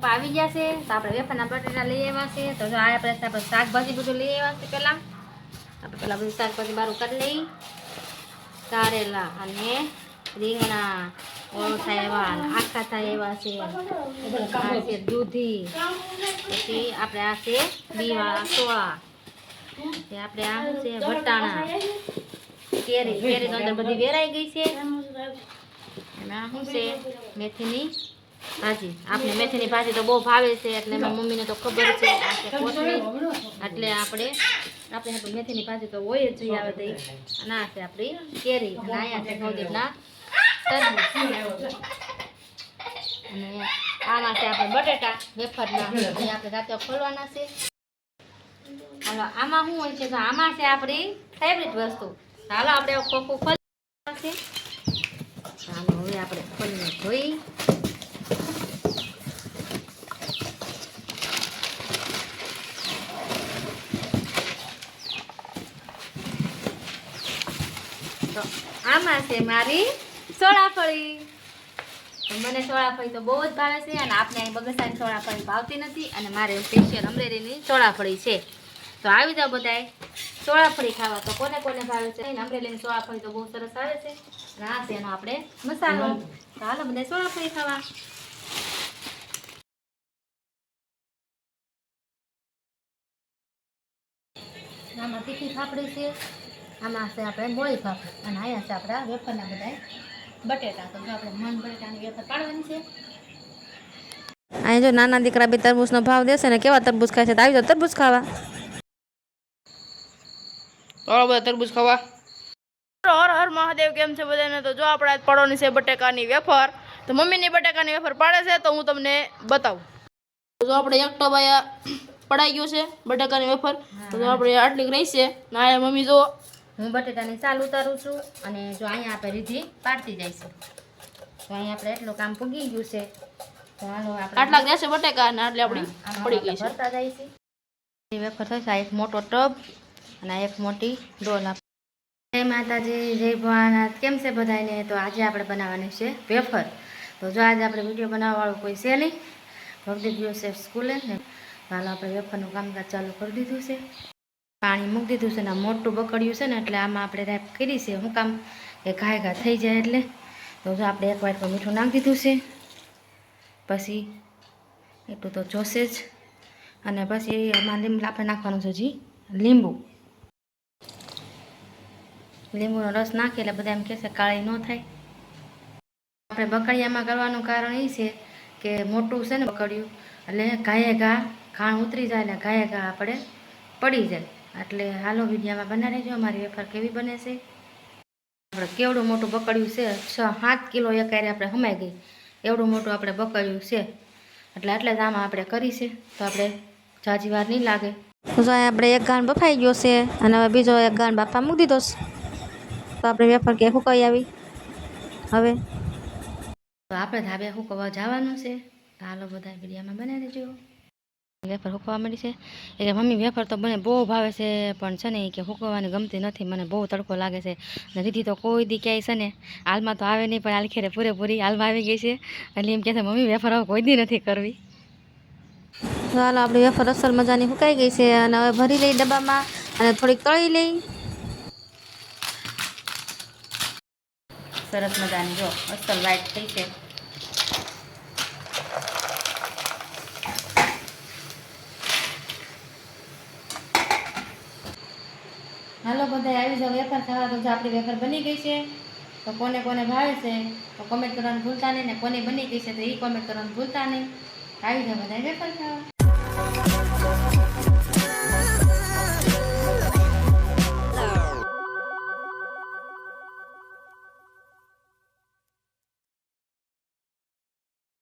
પપ્પા આવી ગયા છે તો આપણે વેફરના બટેટા લઈ આવ્યા છે. તો જો આ આપણે શાકભાજી બધું લઈ આવ્યા છે. પહેલાં આપણે પહેલાં બધું શાકભાજી બારું કરી લઈ. કારેલા અને રીંગણા ઓળો થાય એવા આખા થાય એવા છે. આ છે દૂધી, પછી આપણે આ છે બીવાળા સોળા, આપણે આ છે વટાણા, કેરી તો અંદર બધી વેરાઈ ગઈ છે. અને આ શું છે મેથીની ભાજી. આપણે મેથીની ભાજી તો બહુ ભાવે છે એટલે મારી મમ્મીને તો ખબર છે. આ છે કોથમીર, એટલે આપણે મેથીની ભાજી તો હોય જ જઈ આવે તો. અને આ છે આપણી કેરી, અને અહીંયા છે સૌદીપના તરબૂચ, અને આમાં છે આપણે બટેટા વેફરના, એ આપણે રાતે ખોલવાના છે. હાલો આમાં શું હોય છે તો આમાં છે આપણી ફેવરિટ વસ્તુ. હાલો આપણે ખોખું ખોલવાનું છે. ચાલો હવે આપણે ખોલીને જોઈ. તો આમાં છે મારી ચોળાફળી. મને ચોળાફળી તો બહુ જ ભાવે છે, અને આપણે અહીં બગસરાની ચોળાફળી ભાવતી નથી, અને મારે સ્પેશિયલ અમરેલીની ચોળાફળી છે. તો આવી જાઓ બધાય ચોળાફળી ખાવા. તો કોને કોને ભાવે છે? અમરેલીની ચોળાફળી તો બહુ સરસ આવે છે. અને આ છે એનો આપણે મસાલો. તો હાલો બધા ચોળાફળી ખાવા. આમાં તીખી ફાફડી છે, આમાં છે આપણે મોળી ફાફડી, અને અહીંયા છે આપણા વેફરના બધા બટેટા. તો જો આપણે મન બટેટાની વેફર પાડવાની છે. અહીં જો નાના દીકરા બી તરબૂચનો ભાવ દેશે ને કેવા તરબૂચ ખાય છે. તો આવી જાઓ તરબૂચ ખાવા. ચાલો બધા તરબૂચ ખાવા. હર હર મહાદેવ. કેમ છે બધાને? તો જો આપણે પડવાની છે બટેકાની વેફર. તો મમ્મીની બટેકાની વેફર પાડે છે તો હું તમને બતાવું. જો આપણે એક ટબ આયા પડાઈ ગયો છે બટેકાની વેફર. તો આપણે આટલી રહી છે. ના મમ્મી જો હું બટેટાની સાલ ઉતારું છું, અને જો અહીંયા આપણે રીધી પાડતી જાય છે. તો અહીંયા આપણે એટલું કામ પૂગી ગયું છે. તો હાલો આપણે આટલા ગયા છે બટેકા, અને આટલી આપણી પડી ગઈ છે. ભરતા જાય છે વેફર. થશે એક મોટો ટબ અને એક મોટી ડોલ. જય માતાજી, જય ભોળાનાથ. કેમ છે બધાને? તો આજે આપણે બનાવવાની છે વેફર. તો જો આજે આપણે વિડીયો બનાવવાવાળું કોઈ છે નહીં, ભગદીપ ગયો છે સ્કૂલે ને. હાલ આપણે વેફરનું કામકાજ ચાલુ કરી દીધું છે. પાણી મૂકી દીધું છે ને મોટું બકડ્યું છે ને, એટલે આમાં આપણે રેપ કરી છે. શું કામ કે ઘા થઈ જાય એટલે. તો જો આપણે એક વાટકો મીઠું નાખી દીધું છે. પછી એટલું તો જોશે જ. અને પછી એમાં આપણે નાખવાનું છે જી લીંબુનો રસ નાખીએ એટલે બધા એમ કહેશે કાળી ન થાય. આપણે બકડિયામાં કરવાનું કારણ એ છે કે મોટું છે ને બકડિયું, એટલે ઘાણ ઉતરી જાય ને ઘા આપણે પડી જાય. એટલે હાલો વિડીયામાં બનાવી રહેજો અમારી વેફર કેવી બને છે. આપણે કેવડું મોટું બકડિયું છે, 6-7 કિલો એકારે આપણે હમાઈ ગઈ એવડું મોટું આપણે બકડિયું છે. એટલે જ આમાં આપણે કરી છે. તો આપણે જાજી વાર નહીં લાગે. તો અહીંયા આપણે એક ગાણ બફાઈ ગયો છે, અને હવે બીજો એક ગાણ બાફા મૂકી દીધો છે. તો આપણે વેફર કે સુકાઈ આવી. હવે તો આપણે ધાબે સુકવવા જવાનું છે. તો હાલો બધા વિડીયામાં બનાવી દેજો. વેફર સુકવવા માંડી છે. એટલે મમ્મી વેફર તો મને બહુ ભાવે છે, પણ છે ને એ કે સુકવવાની ગમતી નથી, મને બહુ તડકો લાગે છે. અને રીધી તો કોઈ દી ક્યાંય છે ને હાલમાં તો આવે નહીં, પણ હાલ ખેરે પૂરેપૂરી હાલમાં આવી ગઈ છે. એટલે એમ કહે છે મમ્મી વેફર હવે કોઈ દી નથી કરવી. તો હાલો આપણી વેફર અસલ મજાની સુકાઈ ગઈ છે, અને હવે ભરી લઈ ડબ્બામાં અને થોડીક તળી લઈ. સરસ મજાની જો અસલ વ્હાઈટ થઈ છે. હાલો બધા આવી જાઓ વેફર ખાવા. તો જો આપણી વેફર બની ગઈ છે. તો કોને કોને ભાવે છે તો કોમેન્ટ કરવાનું ભૂલતા નહીં, ને કોને બની ગઈ છે તો એ કોમેન્ટ કરવાનું ભૂલતા નહીં. આવી જાઓ બધા વેફર ખાવા.